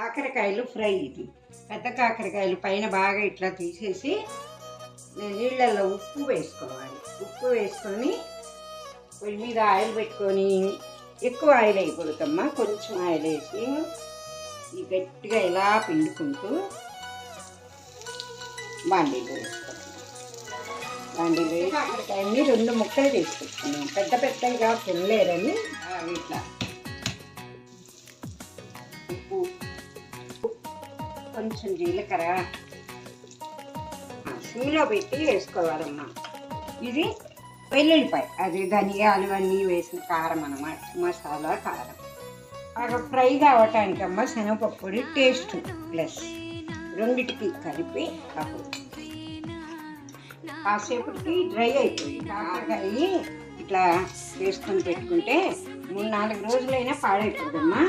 కాకరకాయలు ఫ్రై. ఇది పెద్ద కాకరకాయలు పైన బాగా ఇట్లా తీసేసి నీళ్ళల్లో ఉప్పు వేసుకోవాలి. ఉప్పు వేసుకొని పొయ్యి మీద ఆయిల్ పెట్టుకొని, ఎక్కువ ఆయిల్ వేయకూడదమ్మా, కొంచెం ఆయిల్ వేసి ఈ గట్టిగా ఇలా పిండుకుంటూ బాండీలో వేసుకోవాలి. బాండీలో వేసి కాకరకాయని 2 ముక్కలు చేసుకుంటున్నాం. పెద్ద పెద్దగా తినలేరని ఇట్లా ఉప్పు, కొంచెం జీలకర్ర సిమ్లో పెట్టి వేసుకోవాలమ్మా. ఇది వెల్లుల్లిపాయ, అది ధనియాలు అన్నీ వేసిన కారం అన్నమాట, మసాలా కారం. బాగా ఫ్రై కావటానికమ్మా శనగపప్పు పొడి టేస్ట్ ప్లస్ రెండిటికి కలిపి కాసేపటికి డ్రై అయిపోయి కాకరకాయ ఇట్లా వేసుకొని పెట్టుకుంటే 3-4 రోజులైనా పాడైపోదమ్మా.